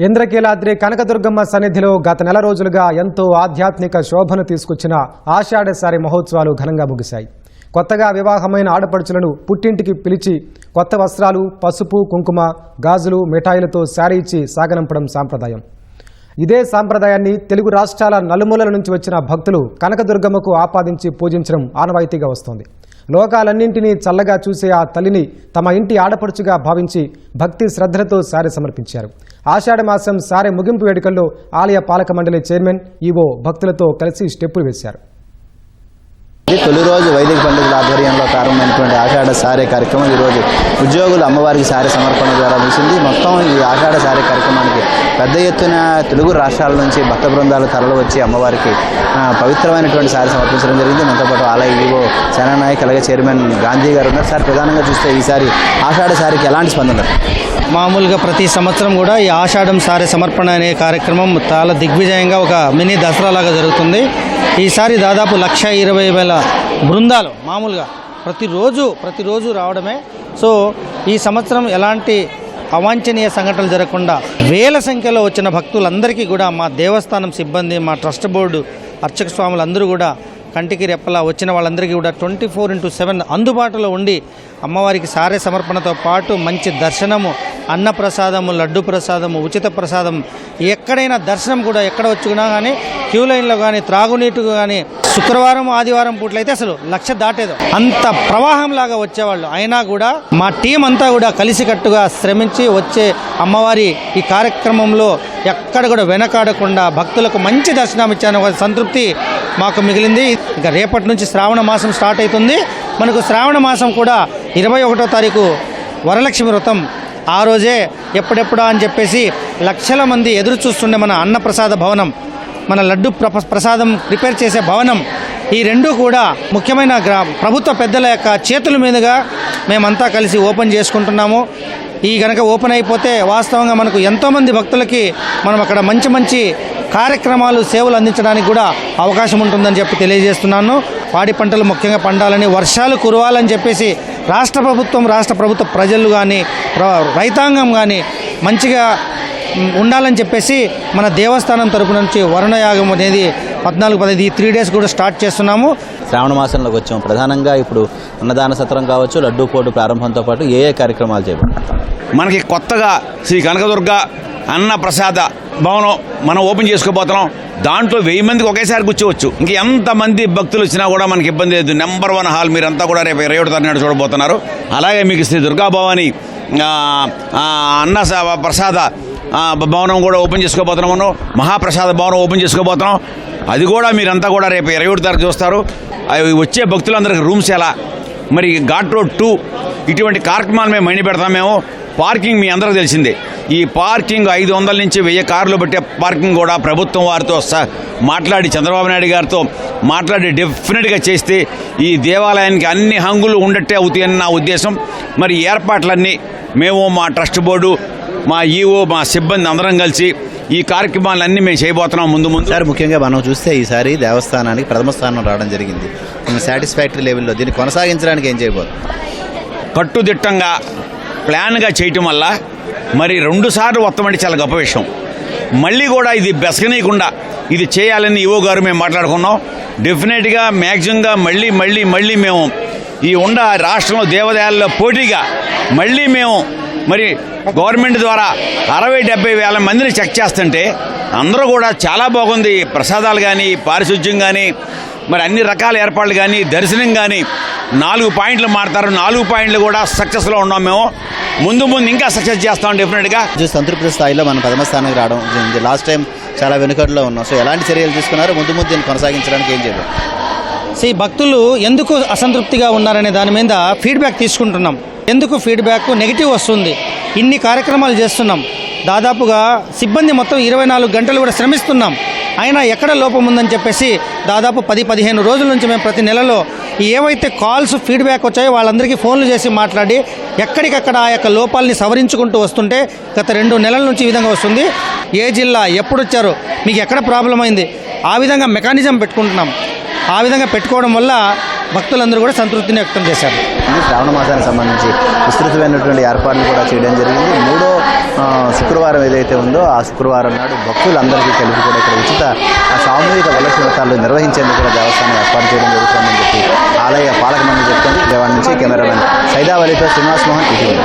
ఇంద్రకీలాద్రి కనకదుర్గమ్మ సన్నిధిలో గత నెల రోజులుగా ఎంతో ఆధ్యాత్మిక శోభను తీసుకొచ్చిన ఆషాఢసారి మహోత్సవాలు ఘనంగా ముగిశాయి. కొత్తగా వివాహమైన ఆడపడుచులను పుట్టింటికి పిలిచి కొత్త వస్త్రాలు, పసుపు, కుంకుమ, గాజులు, మిఠాయిలతో శారీ ఇచ్చి సాగనంపడం సాంప్రదాయం. ఇదే సాంప్రదాయాన్ని తెలుగు రాష్ట్రాల నలుమూలల నుంచి వచ్చిన భక్తులు కనకదుర్గమ్మకు ఆపాదించి పూజించడం ఆనవాయితీగా వస్తోంది. లోకాలన్నింటినీ చల్లగా చూసే ఆ తల్లిని తమ ఇంటి ఆడపడుచుగా భావించి భక్తి శ్రద్ధలతో సారె సమర్పించారు. ఆషాఢమాసం సారె ముగింపు వేడుకల్లో ఆలయ పాలక మండలి చైర్మన్ ఈవో భక్తులతో కలిసి స్టెప్పులు వేశారు. తొలి రోజు వైదిక పండితుల ఆధ్వర్యంలో ప్రారంభమైనటువంటి ఆషాఢ సారే కార్యక్రమం ఈరోజు ఉద్యోగులు అమ్మవారికి సారె సమర్పణ ద్వారా ముగిసింది. మొత్తం ఈ ఆషాఢ సారే కార్యక్రమానికి పెద్ద ఎత్తున తెలుగు రాష్ట్రాల నుంచి భక్త బృందాలు తరలి వచ్చి అమ్మవారికి పవిత్రమైనటువంటి సారె సమర్పించడం జరిగింది. మనతో పాటు ఆలయ ఈవో సేనానాయక్ అలాగే చైర్మన్ గాంధీ గారు ఉన్నారు. సార్, ప్రధానంగా చూస్తే ఈసారి ఆషాఢ సారికి ఎలాంటి స్పందన? మామూలుగా ప్రతి సంవత్సరం కూడా ఈ ఆషాఢం సారె సమర్పణ అనే కార్యక్రమం చాలా దిగ్విజయంగా ఒక మినీ దసరా లాగా జరుగుతుంది. ఈసారి దాదాపు 1,20,000 బృందాలు మామూలుగా ప్రతిరోజు రావడమే. సో ఈ సంవత్సరం ఎలాంటి అవాంఛనీయ సంఘటనలు జరగకుండా వేల సంఖ్యలో వచ్చిన భక్తులందరికీ కూడా మా దేవస్థానం సిబ్బంది, మా ట్రస్ట్ బోర్డు అర్చక స్వాములు అందరూ కూడా కంటికి రెప్పలా వచ్చిన వాళ్ళందరికీ కూడా 24/7 అందుబాటులో ఉండి అమ్మవారికి సారె సమర్పణతో పాటు మంచి దర్శనము, అన్నప్రసాదము, లడ్డు ప్రసాదము, ఉచిత ప్రసాదం, ఎక్కడైనా దర్శనం కూడా ఎక్కడ వచ్చుకున్నా కానీ క్యూ లైన్లో కానీ త్రాగునీటు కానీ శుక్రవారం ఆదివారం పూట్లయితే అసలు 1,00,000 దాటేదో అంత ప్రవాహంలాగా వచ్చేవాళ్ళు. అయినా కూడా మా టీం అంతా కూడా కలిసికట్టుగా శ్రమించి వచ్చే అమ్మవారి ఈ కార్యక్రమంలో ఎక్కడ కూడా వెనకాడకుండా భక్తులకు మంచి దర్శనం ఇచ్చాను ఒక సంతృప్తి మాకు మిగిలింది. ఇక రేపటి నుంచి శ్రావణ మాసం స్టార్ట్ అవుతుంది. మనకు శ్రావణ మాసం కూడా 21వ తారీఖు వరలక్ష్మి వ్రతం. ఆ రోజే ఎప్పుడెప్పుడా అని చెప్పేసి లక్షల మంది ఎదురు చూస్తుండే మన అన్నప్రసాద భవనం, మన లడ్డు ప్రసాదం ప్రిపేర్ చేసే భవనం, ఈ రెండూ కూడా ముఖ్యమైన ప్రభుత్వ పెద్దల యొక్క చేతుల మీదుగా మేమంతా కలిసి ఓపెన్ చేసుకుంటున్నాము. ఈ గనక ఓపెన్ అయిపోతే వాస్తవంగా మనకు ఎంతోమంది భక్తులకి మనం అక్కడ మంచి మంచి కార్యక్రమాలు, సేవలు అందించడానికి కూడా అవకాశం ఉంటుందని చెప్పి తెలియజేస్తున్నాను. పాడి పంటలు ముఖ్యంగా పండాలని, వర్షాలు కురవాలని చెప్పేసి రాష్ట్ర ప్రభుత్వ ప్రజలు కానీ రైతాంగం కానీ మంచిగా ఉండాలని చెప్పేసి మన దేవస్థానం తరపు నుంచి వరుణయాగం అనేది 14-15 ఈ 3 days కూడా స్టార్ట్ చేస్తున్నాము. శ్రావణ మాసంలోకి వచ్చాము. ప్రధానంగా ఇప్పుడు అన్నదాన సత్రం కావచ్చు, లడ్డూ పోటు ప్రారంభంతో పాటు ఏ కార్యక్రమాలు చేపట్టాం? మనకి కొత్తగా శ్రీ కనకదుర్గ అన్న ప్రసాద భవనం మనం ఓపెన్ చేసుకోబోతున్నాం. దాంట్లో 1000 మందికి ఒకేసారి కూర్చోవచ్చు. ఇంక ఎంతమంది భక్తులు వచ్చినా కూడా మనకి ఇబ్బంది లేదు. నెంబర్ 1 హాల్ మీరంతా కూడా రేపు 21వ తారీఖు చూడబోతున్నారు. అలాగే మీకు శ్రీ దుర్గాభవాని అన్న ప్రసాద భవనం కూడా ఓపెన్ చేసుకోబోతున్నాము. మహాప్రసాద భవనం ఓపెన్ చేసుకోబోతున్నాం. అది కూడా మీరంతా కూడా రేపు 21వ తారీఖు చూస్తారు. వచ్చే భక్తులందరికీ రూమ్స్ ఎలా, మరి ఘాట్ రోడ్ 2 ఇటువంటి కార్యక్రమాలు మేము మైండ్ పెడతాం. మేము పార్కింగ్ మీ అందరికీ తెలిసిందే. ఈ పార్కింగ్ 500 నుంచి 1000 కార్లు పెట్టే పార్కింగ్ కూడా ప్రభుత్వం వారితో మాట్లాడి, చంద్రబాబు నాయుడు గారితో మాట్లాడి డెఫినెట్గా చేస్తే ఈ దేవాలయానికి అన్ని హంగులు ఉండట్టే అవుతాయని నా ఉద్దేశం. మరి ఏర్పాట్లన్నీ మేము, మా ట్రస్ట్ బోర్డు, మా ఈఓ, మా సిబ్బంది అందరం కలిసి ఈ కార్యక్రమాలన్నీ మేము చేయబోతున్నాం. ముందు సార్, ముఖ్యంగా మనం చూస్తే ఈసారి దేవస్థానానికి ప్రథమ స్థానం రావడం జరిగింది. సాటిస్ఫాక్టరీ లెవెల్లో దీన్ని కొనసాగించడానికి ఏం చేయబోతుంది? కట్టుదిట్టంగా ప్లాన్గా చేయటం వల్ల మరి 2 సార్లు వస్తామంటే చాలా గొప్ప విషయం. మళ్ళీ కూడా ఇది బెసకనీయకుండా ఇది చేయాలని ఈవో గారు మేము మాట్లాడుకున్నాం. డెఫినెట్గా మ్యాక్సిమంగా మళ్ళీ మేము ఈ రాష్ట్రంలో దేవాలయాల్లో పోటీగా మళ్ళీ మేము మరి గవర్నమెంట్ ద్వారా 60-70 వేల మందిని చెక్ చేస్తుంటే అందరూ కూడా చాలా బాగుంది. ప్రసాదాలు కానీ, పారిశుధ్యం కానీ, మరి అన్ని రకాల ఏర్పాట్లు కానీ, దర్శనం కానీ 4 పాయింట్లు మారుతారు. 4 పాయింట్లు కూడా సక్సెస్లో ఉన్నాం. మేము ముందు ఇంకా సక్సెస్ చేస్తాం డెఫినెట్గా. సంతృప్తి స్థాయిలో మనం ప్రథమ స్థానానికి రావడం జరిగింది. లాస్ట్ టైం చాలా వెనుకట్లో ఉన్నాం. సో ఎలాంటి చర్యలు తీసుకున్నారు? ముందు దీన్ని కొనసాగించడానికి ఏం చేయాలి? భక్తులు ఎందుకు అసంతృప్తిగా ఉన్నారనే దాని మీద ఫీడ్బ్యాక్ తీసుకుంటున్నాం. ఎందుకు ఫీడ్బ్యాక్ నెగిటివ్ వస్తుంది? ఇన్ని కార్యక్రమాలు చేస్తున్నాం, దాదాపుగా సిబ్బంది మొత్తం 24 గంటలు కూడా శ్రమిస్తున్నాం. అయినా ఎక్కడ లోపం ఉందని చెప్పేసి దాదాపు 10-15 రోజుల నుంచి మేము ప్రతి నెలలో ఏవైతే కాల్స్ ఫీడ్బ్యాక్ వచ్చాయో వాళ్ళందరికీ ఫోన్లు చేసి మాట్లాడి ఎక్కడికక్కడ ఆ యొక్క లోపాలని సవరించుకుంటూ వస్తుంటే గత 2 నెలల నుంచి ఈ విధంగా వస్తుంది. ఏ జిల్లా ఎప్పుడు వచ్చారు, మీకు ఎక్కడ ప్రాబ్లం అయింది, ఆ విధంగా మెకానిజం పెట్టుకుంటున్నాం. ఆ విధంగా పెట్టుకోవడం వల్ల భక్తులందరూ కూడా సంతృప్తిని వ్యక్తం చేశారు. శ్రావణ మాసానికి సంబంధించి విస్తృతమైనటువంటి ఏర్పాట్లు కూడా చేయడం జరిగింది. 3వ శుక్రవారం ఏదైతే ఉందో ఆ శుక్రవారం నాడు భక్తులందరికీ కలిపి కూడా ఇక్కడ ఉచిత సామూహిక వలస వ్రతాలు నిర్వహించేందుకు కూడా దేవస్థానం ఏర్పాటు చేయడం జరుగుతుందని చెప్పి ఆలయ పాలక మండలి చెప్తుంది. విజయవాడ నుంచి కెమెరామెన్ సైదావలితో శ్రీనివాస్ మోహన్ ఇటీవల.